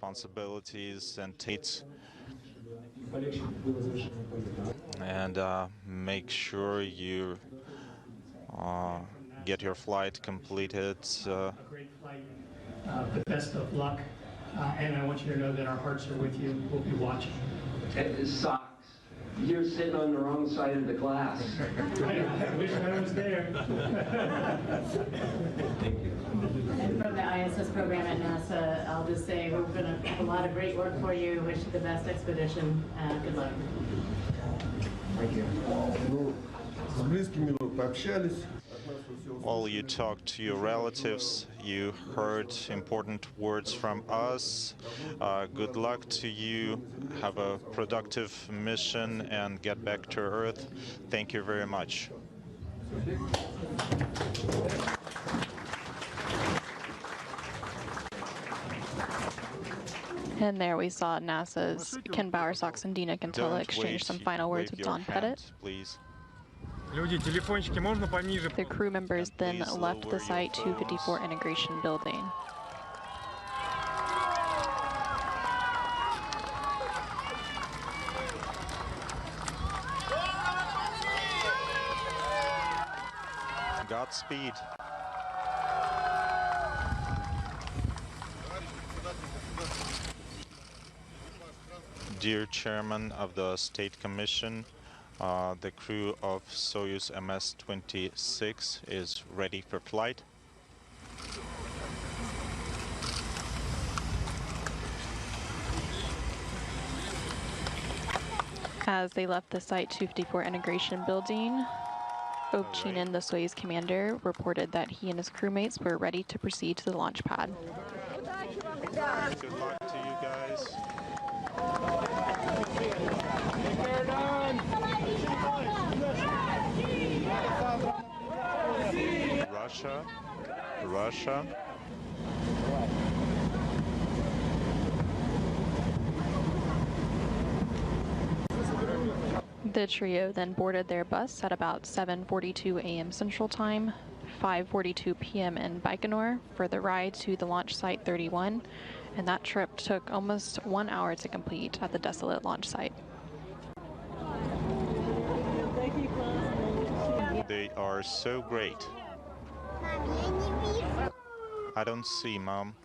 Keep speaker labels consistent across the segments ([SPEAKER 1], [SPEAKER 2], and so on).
[SPEAKER 1] responsibilities and takes, and make sure you get your flight completed.
[SPEAKER 2] A great flight, the best of luck, and I want you to know that our hearts are with you. We'll be watching.
[SPEAKER 3] It sucks. You're sitting on the wrong side of the glass.
[SPEAKER 2] I wish I was there.
[SPEAKER 3] Thank you.
[SPEAKER 4] And from the ISS program at NASA, I'll just say we're going to have a lot of great work for you. Wish you the best expedition. Good luck.
[SPEAKER 3] Thank you.
[SPEAKER 5] С близкими пообщались.
[SPEAKER 1] While you talked to your relatives, you heard important words from us. Good luck to you. Have a productive mission and get back to Earth. Thank you very much.
[SPEAKER 6] And there we saw NASA's Ken Bowersox and Dina Gentilla exchange some final words with Don Pettit.
[SPEAKER 1] Please.
[SPEAKER 6] The crew members then left the Site 254 integration building.
[SPEAKER 1] Godspeed. Dear Chairman of the State Commission, the crew of Soyuz MS-26 is ready for flight.
[SPEAKER 6] As they left the Site 254 integration building, Ovchinin, the Soyuz commander, reported that he and his crewmates were ready to proceed to the launch pad.
[SPEAKER 1] Good luck to you guys. Russia.
[SPEAKER 6] The trio then boarded their bus at about 7:42 a.m. Central Time, 5:42 p.m. in Baikonur for the ride to the launch site 31, and that trip took almost 1 hour to complete at the desolate launch site.
[SPEAKER 1] They are so great. I don't see, Mom.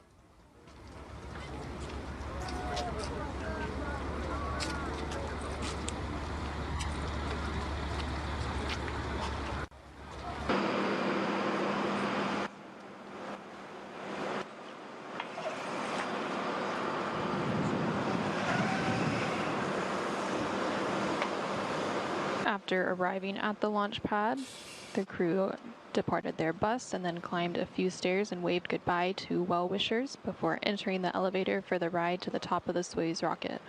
[SPEAKER 6] After arriving at the launch pad, the crew departed their bus and then climbed a few stairs and waved goodbye to well-wishers before entering the elevator for the ride to the top of the Soyuz rocket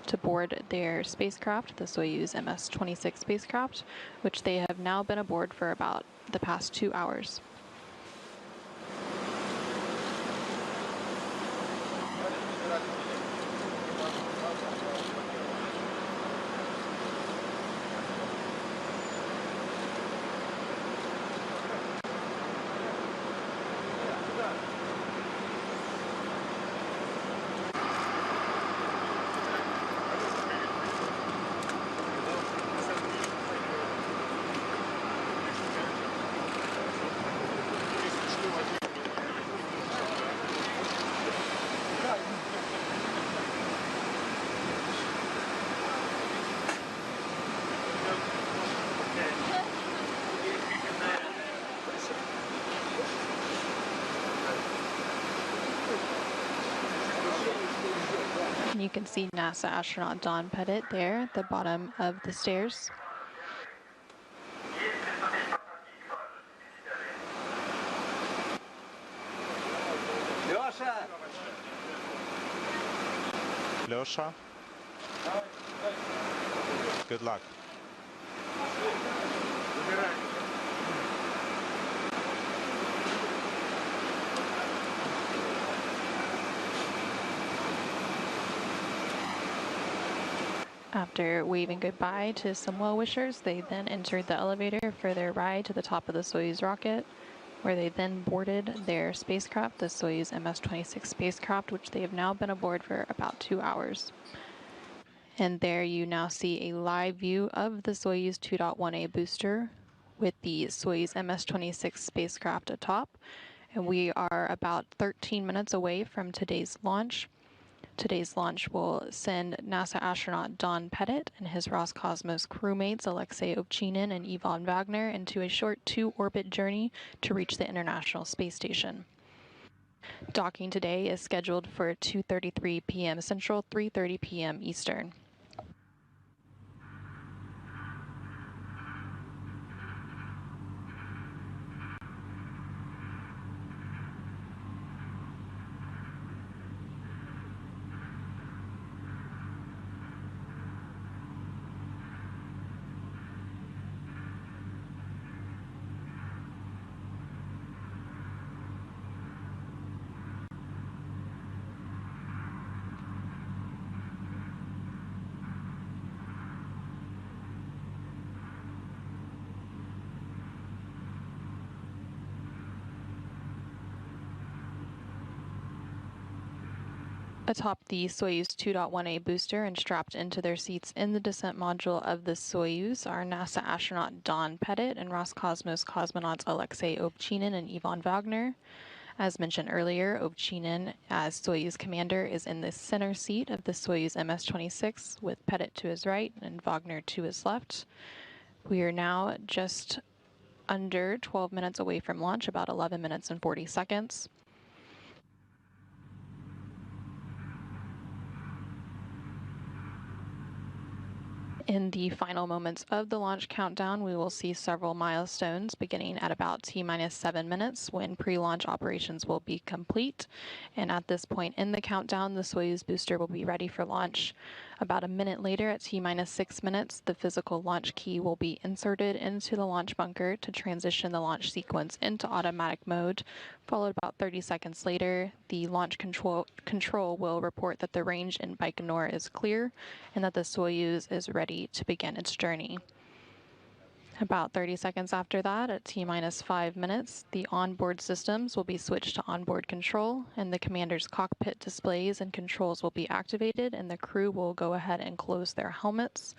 [SPEAKER 6] to board their spacecraft, the Soyuz MS-26 spacecraft, which they have now been aboard for about the past 2 hours. And you can see NASA astronaut Don Pettit there at the bottom of the stairs.
[SPEAKER 1] Lyosha? Good luck.
[SPEAKER 6] After waving goodbye to some well-wishers, they then entered the elevator for their ride to the top of the Soyuz rocket, where they then boarded their spacecraft, the Soyuz MS-26 spacecraft, which they have now been aboard for about 2 hours. And there you now see a live view of the Soyuz 2.1A booster with the Soyuz MS-26 spacecraft atop. And we are about 13 minutes away from today's launch. Today's launch will send NASA astronaut Don Pettit and his Roscosmos crewmates Alexey Ovchinin and Ivan Vagner into a short 2-orbit journey to reach the International Space Station. Docking today is scheduled for 2:33 p.m. Central, 3:30 p.m. Eastern. Atop the Soyuz 2.1A booster and strapped into their seats in the descent module of the Soyuz are NASA astronaut Don Pettit and Roscosmos cosmonauts Alexey Ovchinin and Ivan Vagner. As mentioned earlier, Ovchinin, as Soyuz commander, is in the center seat of the Soyuz MS-26 with Pettit to his right and Vagner to his left. We are now just under 12 minutes away from launch, about 11 minutes and 40 seconds. In the final moments of the launch countdown, we will see several milestones beginning at about T-minus 7 minutes when pre-launch operations will be complete. And at this point in the countdown, the Soyuz booster will be ready for launch. About a minute later, at T-minus 6 minutes, the physical launch key will be inserted into the launch bunker to transition the launch sequence into automatic mode. Followed about 30 seconds later, the launch control will report that the range in Baikonur is clear and that the Soyuz is ready to begin its journey. About 30 seconds after that, at T-minus 5 minutes, the onboard systems will be switched to onboard control, and the commander's cockpit displays and controls will be activated, and the crew will go ahead and close their helmets.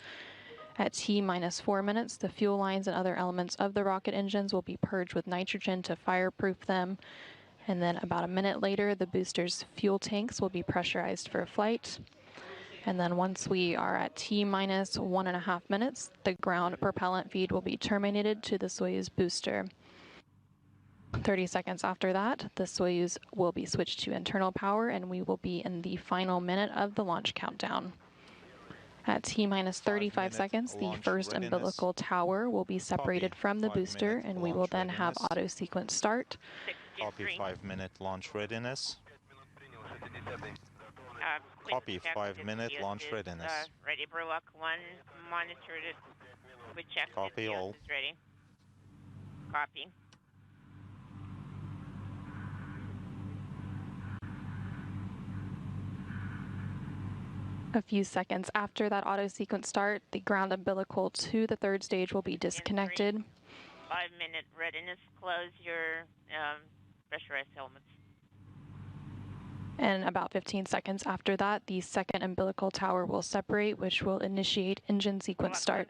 [SPEAKER 6] At T-minus 4 minutes, the fuel lines and other elements of the rocket engines will be purged with nitrogen to fireproof them. And then about a minute later, the booster's fuel tanks will be pressurized for flight. And then once we are at T-minus 1.5 minutes, the ground propellant feed will be terminated to the Soyuz booster. 30 seconds after that, the Soyuz will be switched to internal power, and we will be in the final minute of the launch countdown. At T-minus 35 seconds, the first umbilical tower will be separated from the booster, and we will then have auto sequence start.
[SPEAKER 1] Copy 5-minute launch readiness. Copy 5-minute launch readiness.
[SPEAKER 7] Ready, Burlock 1, monitored it. We checked
[SPEAKER 1] Copy
[SPEAKER 7] it.
[SPEAKER 1] all.
[SPEAKER 7] Is ready. Copy.
[SPEAKER 6] A few seconds after that auto sequence start, the ground umbilical to the third stage will be disconnected.
[SPEAKER 7] 5-minute readiness. Close your pressurized helmets.
[SPEAKER 6] And about 15 seconds after that, the second umbilical tower will separate, which will initiate engine sequence start.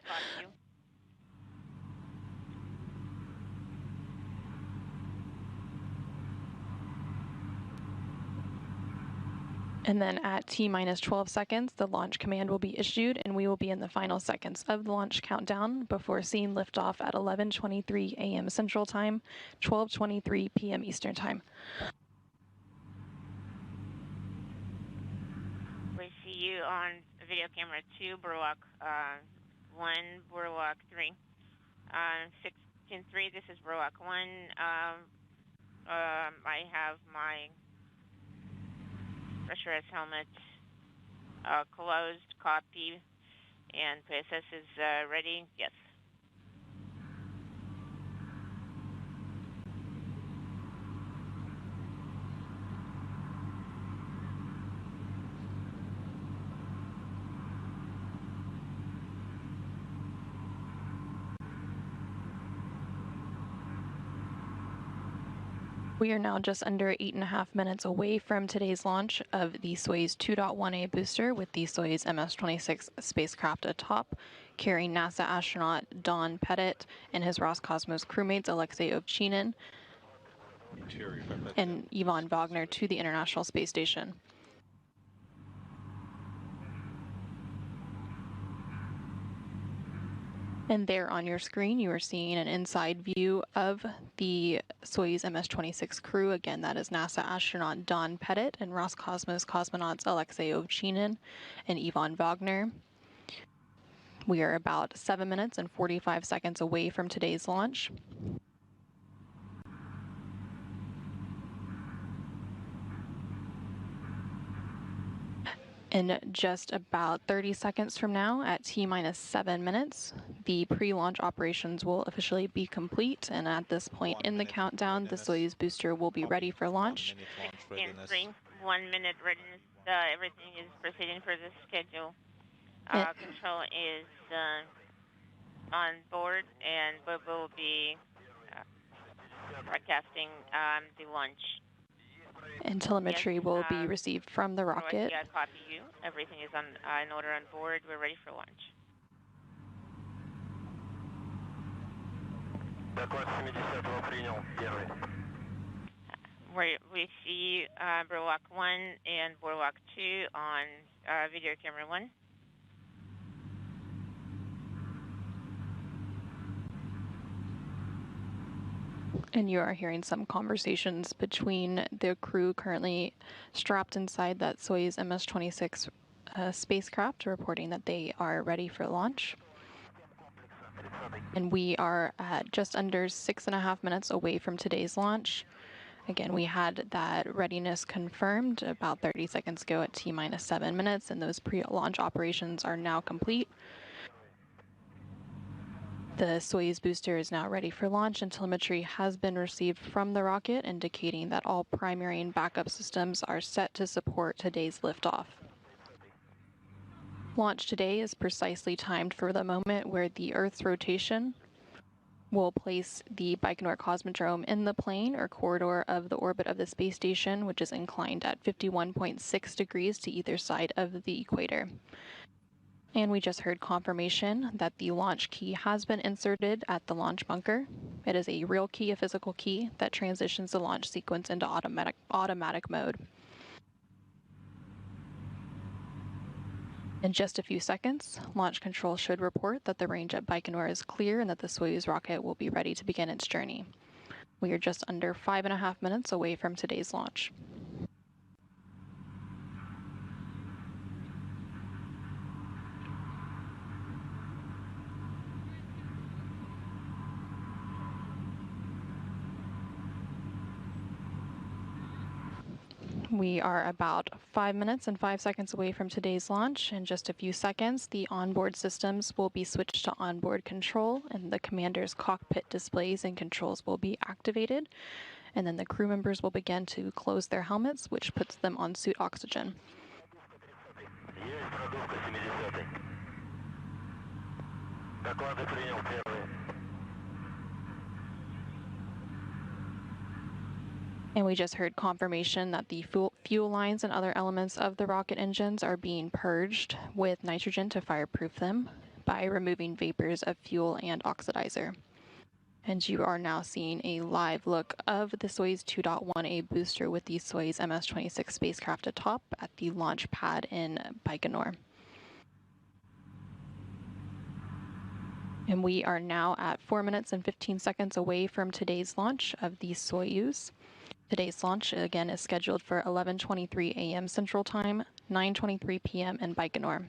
[SPEAKER 6] And then at T-minus 12 seconds, the launch command will be issued, and we will be in the final seconds of the launch countdown before seeing liftoff at 11:23 a.m. Central Time, 12:23 p.m. Eastern Time.
[SPEAKER 7] We see you on video camera 2, Burlock 1, Burlock 3. 16-3, this is Burlock 1. I have my pressurized helmet closed, copy, and PSS is ready, yes.
[SPEAKER 6] We are now just under 8.5 minutes away from today's launch of the Soyuz 2.1A booster with the Soyuz MS-26 spacecraft atop, carrying NASA astronaut Don Pettit and his Roscosmos crewmates Alexey Ovchinin and Ivan Vagner to the International Space Station. And there on your screen, you are seeing an inside view of the Soyuz MS-26 crew. Again, that is NASA astronaut Don Pettit and Roscosmos cosmonauts Alexey Ovchinin and Ivan Vagner. We are about 7 minutes and 45 seconds away from today's launch. In just about 30 seconds from now, at T-minus 7 minutes, the pre-launch operations will officially be complete, and at this point in the countdown, the Soyuz booster will be ready for launch.
[SPEAKER 7] 1 minute readiness. Everything is proceeding for the schedule. Control is on board, and we will be broadcasting the launch.
[SPEAKER 6] And telemetry will be received from the rocket.
[SPEAKER 7] Yeah, copy you. Everything is in order on board. We're ready for launch. We see Boardwalk 1 and Boardwalk 2 on video camera 1.
[SPEAKER 6] And you are hearing some conversations between the crew currently strapped inside that Soyuz MS-26 spacecraft, reporting that they are ready for launch. And we are at just under 6.5 minutes away from today's launch. Again, we had that readiness confirmed about 30 seconds ago at T-minus 7 minutes, and those pre-launch operations are now complete. The Soyuz booster is now ready for launch, and telemetry has been received from the rocket, indicating that all primary and backup systems are set to support today's liftoff. Launch today is precisely timed for the moment where the Earth's rotation will place the Baikonur Cosmodrome in the plane or corridor of the orbit of the space station, which is inclined at 51.6 degrees to either side of the equator. And we just heard confirmation that the launch key has been inserted at the launch bunker. It is a real key, a physical key, that transitions the launch sequence into automatic mode. In just a few seconds, launch control should report that the range at Baikonur is clear and that the Soyuz rocket will be ready to begin its journey. We are just under 5.5 minutes away from today's launch. We are about 5 minutes and 5 seconds away from today's launch. In just a few seconds, the onboard systems will be switched to onboard control, and the commander's cockpit displays and controls will be activated. And then the crew members will begin to close their helmets, which puts them on suit oxygen. And we just heard confirmation that the fuel lines and other elements of the rocket engines are being purged with nitrogen to fireproof them by removing vapors of fuel and oxidizer. And you are now seeing a live look of the Soyuz 2.1A booster with the Soyuz MS-26 spacecraft atop at the launch pad in Baikonur. And we are now at 4 minutes and 15 seconds away from today's launch of the Soyuz. Today's launch, again, is scheduled for 11:23 a.m. Central Time, 9:23 p.m. in Baikonur.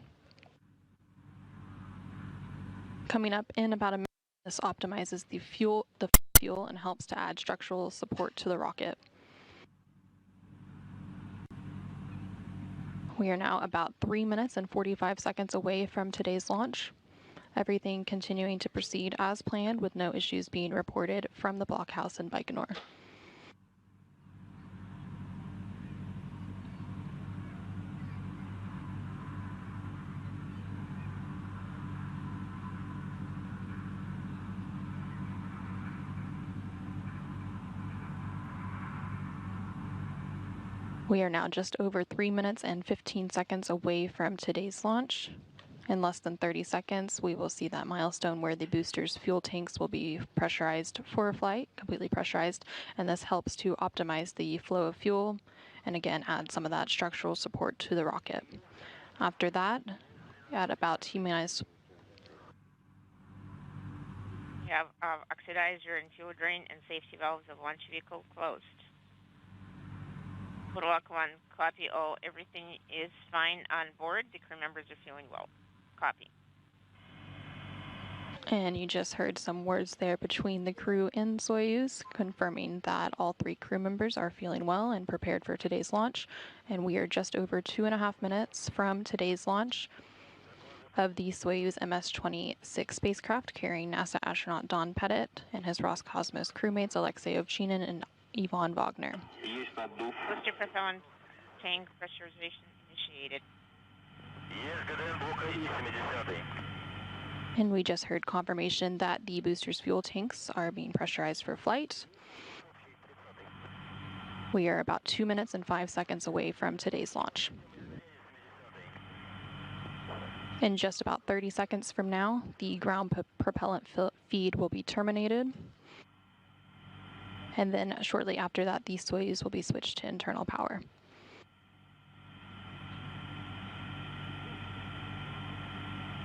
[SPEAKER 6] Coming up in about a minute, this optimizes the fuel and helps to add structural support to the rocket. We are now about 3 minutes and 45 seconds away from today's launch. Everything continuing to proceed as planned with no issues being reported from the blockhouse in Baikonur. We are now just over 3 minutes and 15 seconds away from today's launch. In less than 30 seconds, we will see that milestone where the booster's fuel tanks will be pressurized for a flight, completely pressurized, and this helps to optimize the flow of fuel and again add some of that structural support to the rocket. After that, at about T-minus...
[SPEAKER 7] You have oxidizer and fuel drain and safety valves of launch vehicle closed. Total Lock 1, copy all. Everything is fine on board. The crew members are feeling well. Copy.
[SPEAKER 6] And you just heard some words there between the crew and Soyuz, confirming that all 3 crew members are feeling well and prepared for today's launch. And we are just over 2.5 minutes from today's launch of the Soyuz MS-26 spacecraft carrying NASA astronaut Don Pettit and his Roscosmos crewmates Alexey Ovchinin and Ivan Vagner.
[SPEAKER 7] Booster propellant tank pressurization initiated.
[SPEAKER 6] And we just heard confirmation that the booster's fuel tanks are being pressurized for flight. We are about 2 minutes and 5 seconds away from today's launch. In just about 30 seconds from now, the ground propellant feed will be terminated. And then shortly after that, the Soyuz will be switched to internal power.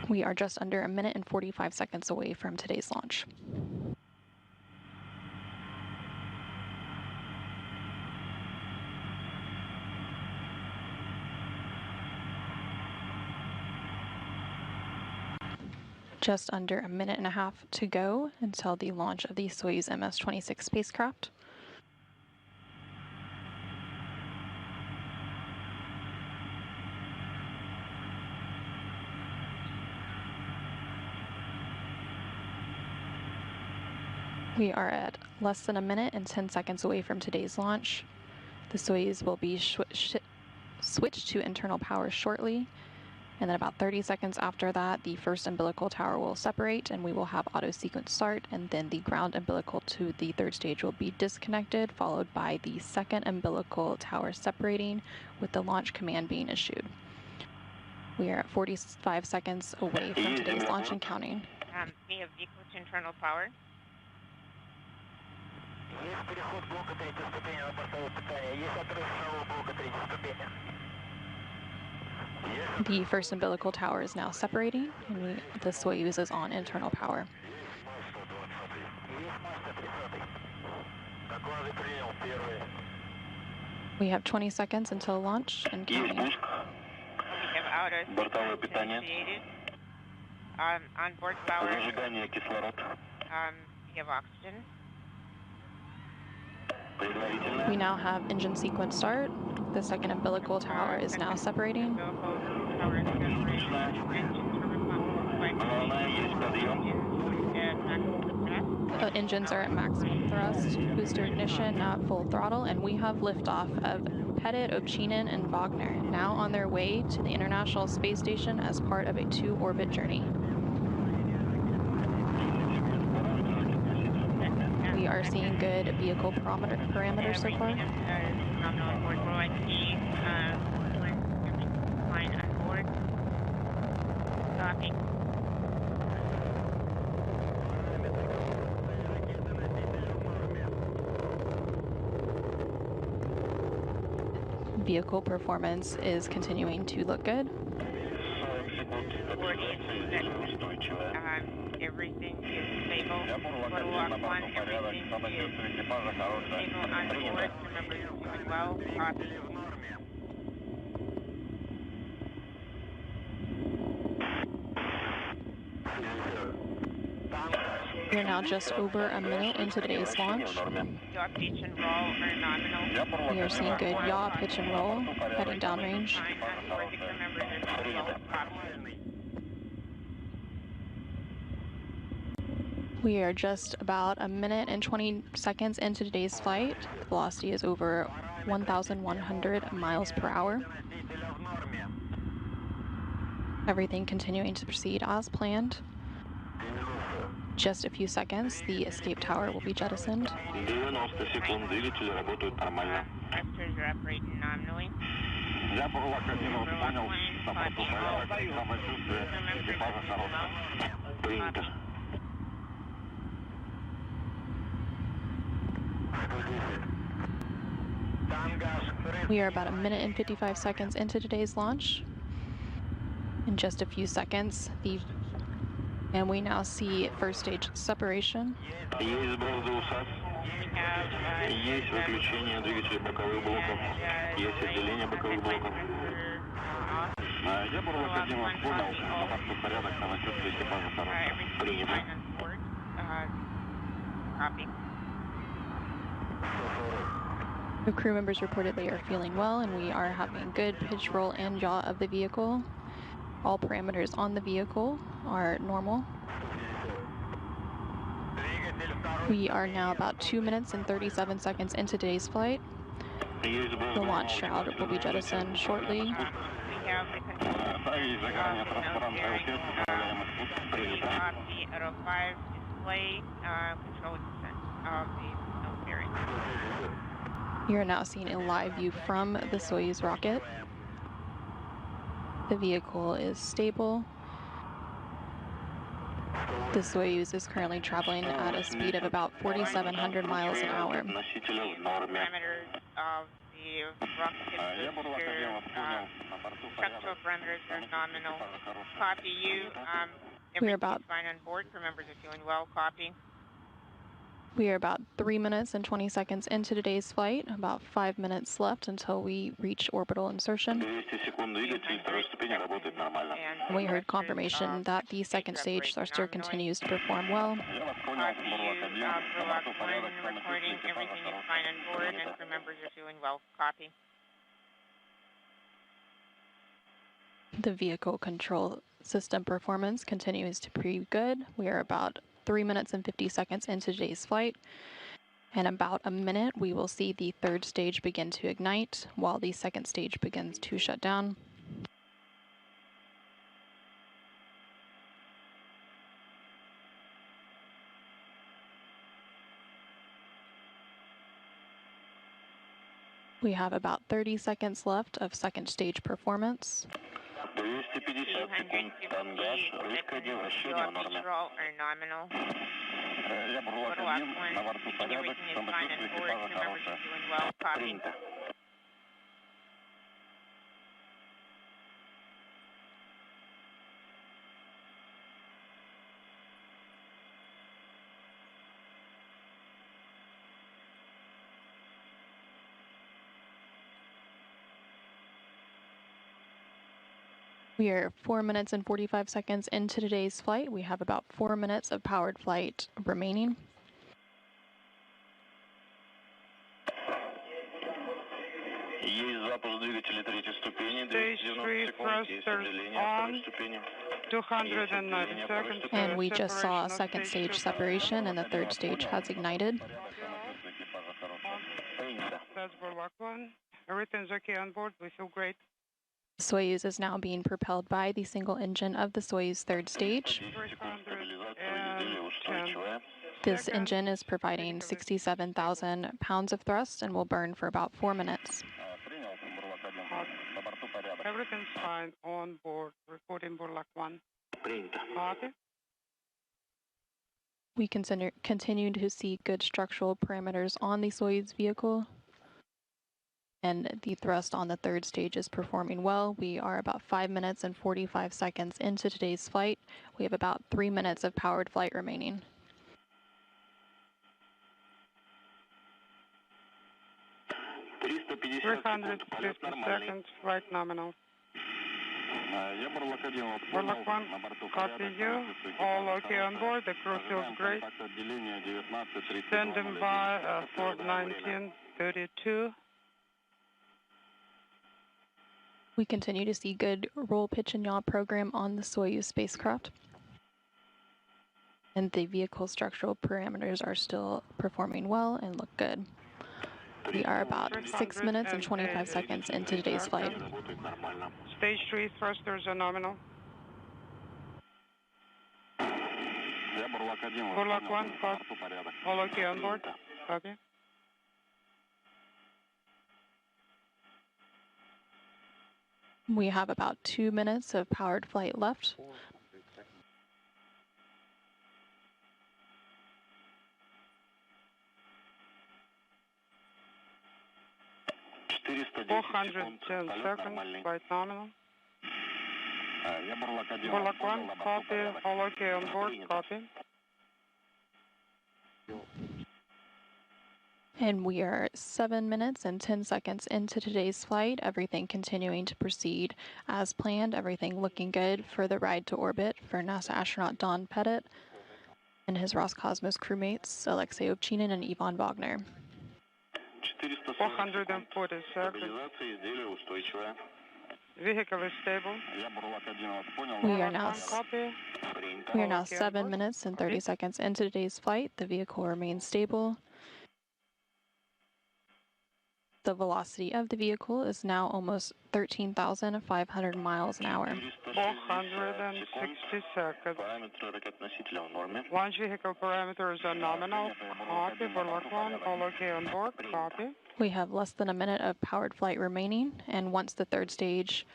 [SPEAKER 6] We are just under 1 minute and 45 seconds away from today's launch. Just under 1.5 minutes to go until the launch of the Soyuz MS-26 spacecraft. We are at less than 1 minute and 10 seconds away from today's launch. The Soyuz will be switched to internal power shortly, and then about 30 seconds after that, the first umbilical tower will separate and we will have auto sequence start, and then the ground umbilical to the third stage will be disconnected, followed by the second umbilical tower separating with the launch command being issued. We are at 45 seconds away from today's launch and counting.
[SPEAKER 7] We have vehicle to internal power.
[SPEAKER 6] The first umbilical tower is now separating, and the Soyuz is on internal power. We have 20 seconds until launch and counting.
[SPEAKER 7] We have outer initiated. On board power. We have oxygen.
[SPEAKER 6] We now have engine sequence start. The second umbilical tower is now separating. Engines are at maximum thrust, booster ignition at full throttle, and we have liftoff of Pettit, Ovchinin, and Vagner, now on their way to the International Space Station as part of a 2-orbit journey. We are seeing good vehicle parameters so far. Vehicle performance is continuing to look good.
[SPEAKER 7] Everything is stable. Total Lock 1, everything is stable on board. Remember, you're doing well. Copy.
[SPEAKER 6] We're now just over a minute into today's launch.
[SPEAKER 7] Yaw, pitch, and roll are nominal.
[SPEAKER 6] We are seeing good yaw, pitch, and roll, heading downrange. We are just about 1 minute and 20 seconds into today's flight. The velocity is over 1,100 miles per hour. Everything continuing to proceed as planned. Just a few seconds, the escape tower will be jettisoned.
[SPEAKER 7] Thrusters are operating nominally.
[SPEAKER 8] Я Бурлак 1 вас понял, на борту порядок, самочувствие, экипажа хорошее. Принято.
[SPEAKER 6] We are about a minute and 55 seconds into today's launch. In just a few seconds, and we now see first stage separation.
[SPEAKER 8] Есть бордо УСАС. Есть выключение двигателей боковых блоков. Есть отделение боковых блоков. Я Бурлак 1 вас понял, на борту порядок, самочувствие, экипажа хорошее. Принято.
[SPEAKER 6] The crew members reported they are feeling well, and we are having good pitch, roll, and yaw of the vehicle. All parameters on the vehicle are normal. We are now about 2 minutes and 37 seconds into today's flight. The launch shroud will be jettisoned shortly. You are now seeing a live view from the Soyuz rocket. The vehicle is stable. The Soyuz is currently traveling at a speed of about 4,700 miles an hour.
[SPEAKER 7] Parameters of the rocket structural parameters are nominal. Copy you. Everything is fine on board. Crew members are feeling well. Copy.
[SPEAKER 6] We are about 3 minutes and 20 seconds into today's flight, about 5 minutes left until we reach orbital insertion. And we heard confirmation that the second stage thruster continues to perform well.
[SPEAKER 7] Recording, everything is fine on board, and crew members are feeling well. Copy.
[SPEAKER 6] The vehicle control system performance continues to be good. We are about 3 minutes and 50 seconds into today's flight. In about a minute, we will see the third stage begin to ignite, while the second stage begins to shut down. We have about 30 seconds left of second stage performance.
[SPEAKER 8] 250 секунд, тангаж, рыскание, вращение в норме. Я Бурлак 1, на борту порядок, самочувствие, экипажа хорошее. Принято.
[SPEAKER 6] We are 4 minutes and 45 seconds into today's flight. We have about 4 minutes of powered flight remaining.
[SPEAKER 8] Stage 3 thrusters on,
[SPEAKER 9] 290 seconds.
[SPEAKER 6] And we just saw a second stage separation, and the third stage has ignited.
[SPEAKER 9] That's Buрлак 1. Everything's okay on board. We feel great.
[SPEAKER 6] Soyuz is now being propelled by the single engine of the Soyuz third stage. This engine is providing 67,000 pounds of thrust and will burn for about 4 minutes.
[SPEAKER 9] Everything's fine on board. Reporting Buрлак 1. Copy.
[SPEAKER 6] We continue to see good structural parameters on the Soyuz vehicle, and the thrust on the third stage is performing well. We are about 5 minutes and 45 seconds into today's flight. We have about 3 minutes of powered flight remaining.
[SPEAKER 9] $350 seconds, flight nominal. Buрлак 1, copy you. All okay on board. The crew feels great. Standing by for 1932.
[SPEAKER 6] We continue to see good roll, pitch, and yaw program on the Soyuz spacecraft. And the vehicle structural parameters are still performing well and look good. We are about 6 minutes and 25 seconds into today's flight.
[SPEAKER 9] Stage 3 thrusters are nominal. Buрлак 1, copy. All okay on board? Copy.
[SPEAKER 6] We have about 2 minutes of powered flight left.
[SPEAKER 9] $410 seconds, flight nominal. Borlak 1, copy. All okay on board, copy.
[SPEAKER 6] And we are 7 minutes and 10 seconds into today's flight. Everything continuing to proceed as planned. Everything looking good for the ride to orbit for NASA astronaut Don Pettit and his Roscosmos crewmates Alexey Ovchinin and Ivan Vagner.
[SPEAKER 9] 440 seconds. Vehicle is stable.
[SPEAKER 6] We are now 7 minutes and 30 seconds into today's flight. The vehicle remains stable. The velocity of the vehicle is now almost 13,500 miles an hour.
[SPEAKER 9] 460 seconds. Launch vehicle parameters are nominal. Copy. Borlak 1, all okay on board. Copy.
[SPEAKER 6] We have less than a minute of powered flight remaining, and once the third stage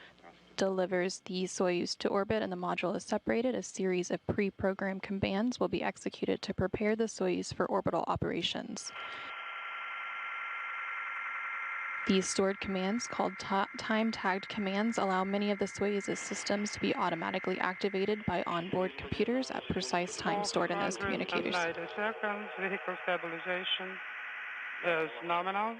[SPEAKER 6] delivers the Soyuz to orbit and the module is separated, a series of pre-programmed commands will be executed to prepare the Soyuz for orbital operations. These stored commands, called time-tagged commands, allow many of the Soyuz's systems to be automatically activated by onboard computers at precise times stored in those communicators.
[SPEAKER 9] 90 seconds. Vehicle stabilization is nominal.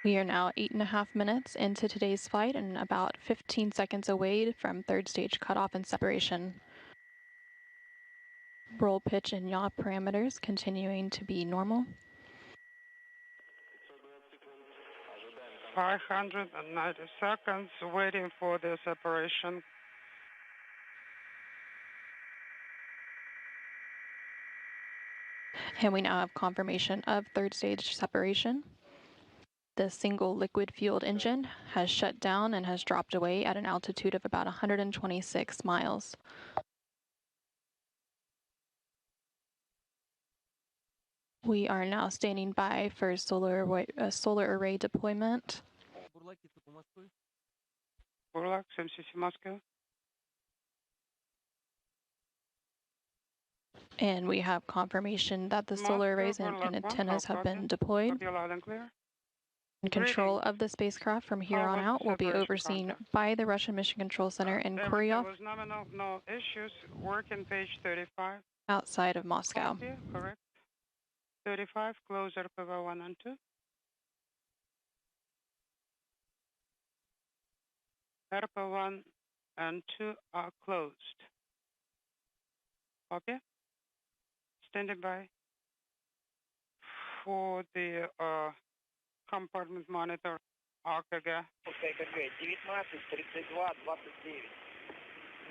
[SPEAKER 6] We are now 8.5 minutes into today's flight and about 15 seconds away from third stage cutoff and separation. Roll, pitch, and yaw parameters continuing to be normal.
[SPEAKER 9] 590 seconds waiting for the separation.
[SPEAKER 6] And we now have confirmation of third stage separation. The single liquid-fueled engine has shut down and has dropped away at an altitude of about 126 miles. We are now standing by for solar array deployment.
[SPEAKER 9] Borlak, MCC Moscow.
[SPEAKER 6] And we have confirmation that the solar arrays and antennas have been deployed. And control of the spacecraft from here on out will be overseen by the Russian Mission Control Center in Koryov,
[SPEAKER 9] no issues. Working page 35.
[SPEAKER 6] outside of Moscow.
[SPEAKER 9] Copy, correct. 35, close RPV 1 and 2. RPV 1 and 2 are closed. Copy. Standing by for the compartment monitor AKG.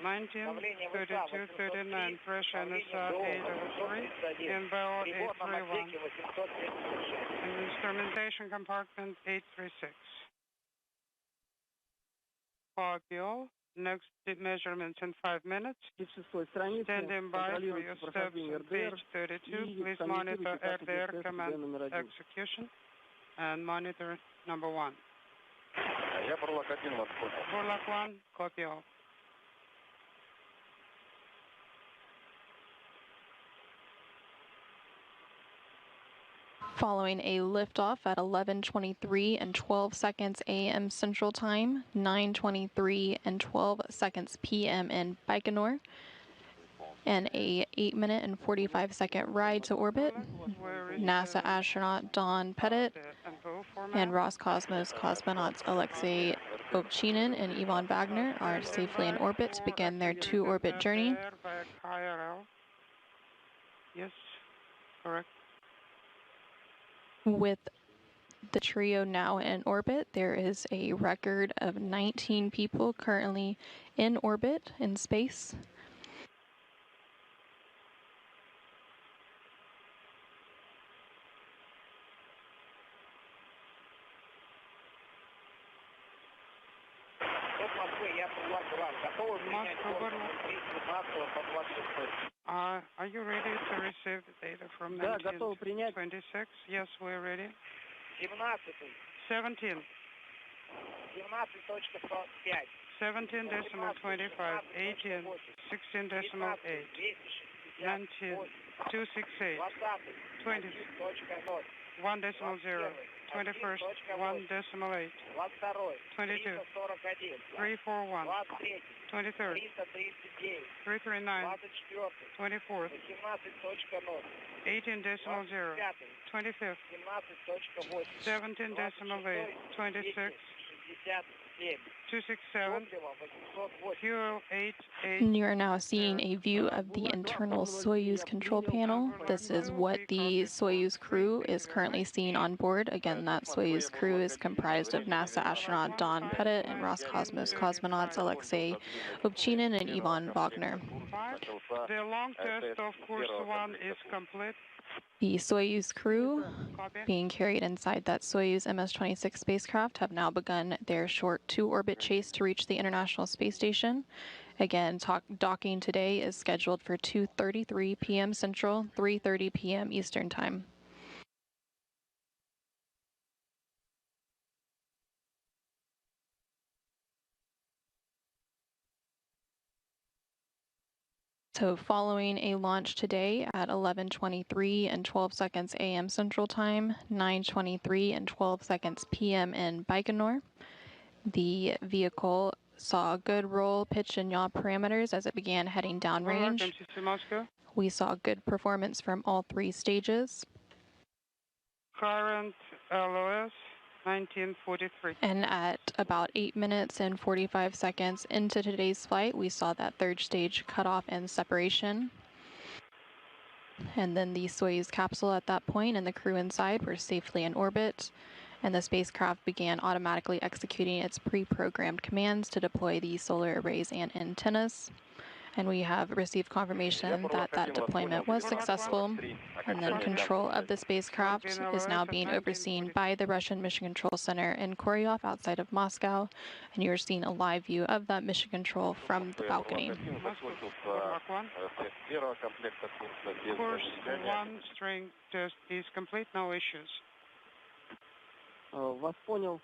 [SPEAKER 9] 19, 32, 39, pressure NSR 803, MBO 831, and instrumentation compartment 836. Copy all. Next measurements in 5 minutes. Standing by for your steps on page 32. Please monitor air-to-air command execution and monitor number 1. Borlak 1, copy all.
[SPEAKER 6] Following a liftoff at 11:23 and 12 seconds a.m. Central Time, 9:23 and 12 seconds p.m. in Baikonur, and a 8-minute and 45-second ride to orbit, NASA astronaut Don Pettit and Roscosmos cosmonauts Alexey Ovchinin and Ivan Vagner are safely in orbit to begin their to-orbit journey.
[SPEAKER 9] Yes, correct.
[SPEAKER 6] With the trio now in orbit, there is a record of 19 people currently in orbit in space.
[SPEAKER 9] Are you ready to receive the data from 1926? Yes, we're ready. 17. 17.25, 18, 16.8, 19, 268, 20, 1.0, 21st, 1.8, 22, 341, 23rd, 339, 24th, 18.0, 25th, 17.8, 26, 267, fuel 88.
[SPEAKER 6] You are now seeing a view of the internal Soyuz control panel. This is what the Soyuz crew is currently seeing on board. Again, that Soyuz crew is comprised of NASA astronaut Don Pettit and Roscosmos cosmonauts Alexey Ovchinin and Ivan Vagner.
[SPEAKER 9] The long test of course 1 is complete.
[SPEAKER 6] The Soyuz crew, being carried inside that Soyuz MS-26 spacecraft, have now begun their short 2-orbit chase to reach the International Space Station. Again, docking today is scheduled for 2:33 p.m. Central, 3:30 p.m. Eastern Time. So following a launch today at 11:23 and 12 seconds a.m. Central Time, 9:23 and 12 seconds p.m. in Baikonur, the vehicle saw good roll, pitch, and yaw parameters as it began heading downrange. We saw good performance from all 3 stages.
[SPEAKER 9] Current LOS 1943.
[SPEAKER 6] And at about 8 minutes and 45 seconds into today's flight, we saw that 3rd stage cutoff and separation. And then the Soyuz capsule at that point and the crew inside were safely in orbit, and the spacecraft began automatically executing its pre-programmed commands to deploy the solar arrays and antennas. And we have received confirmation that that deployment was successful, and then control of the spacecraft is now being overseen by the Russian Mission Control Center in Koryov outside of Moscow, and you're seeing a live view of that mission control from the balcony.
[SPEAKER 9] Course 1 string test is complete, no issues.
[SPEAKER 10] Вас понял.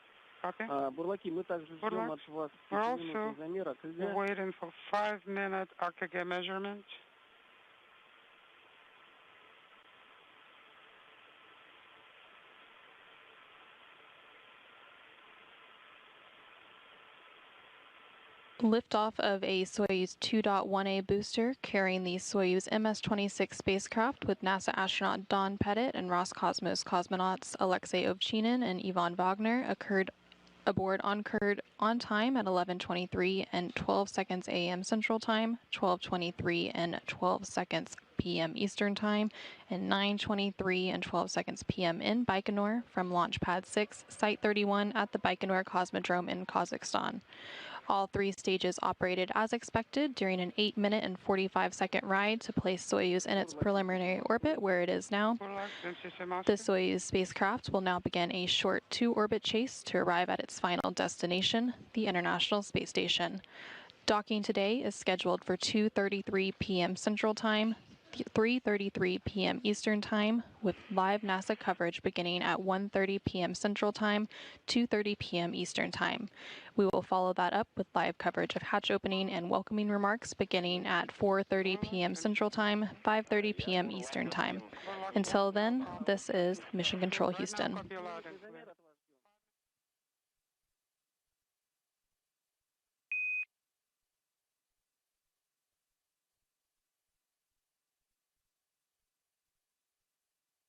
[SPEAKER 10] Бурлаки, мы также ждем от вас 5-минутный замер АКГ.
[SPEAKER 9] We're waiting for 5-minute AKG measurement.
[SPEAKER 6] Liftoff of a Soyuz 2.1A booster carrying the Soyuz MS-26 spacecraft with NASA astronaut Don Pettit and Roscosmos cosmonauts Alexey Ovchinin and Ivan Vagner occurred on time at 11:23 and 12 seconds a.m. Central Time, 12:23 and 12 seconds p.m. Eastern Time, and 9:23 and 12 seconds p.m. in Baikonur from Launch Pad 6, Site 31 at the Baikonur Cosmodrome in Kazakhstan. All 3 stages operated as expected during an 8-minute and 45-second ride to place Soyuz in its preliminary orbit where it is now. The Soyuz spacecraft will now begin a short 2-orbit chase to arrive at its final destination, the International Space Station. Docking today is scheduled for 2:33 p.m. Central Time, 3:33 p.m. Eastern Time, with live NASA coverage beginning at 1:30 p.m. Central Time, 2:30 p.m. Eastern Time. We will follow that up with live coverage of hatch opening and welcoming remarks beginning at 4:30 p.m. Central Time, 5:30 p.m. Eastern Time. Until then, this is Mission Control Houston.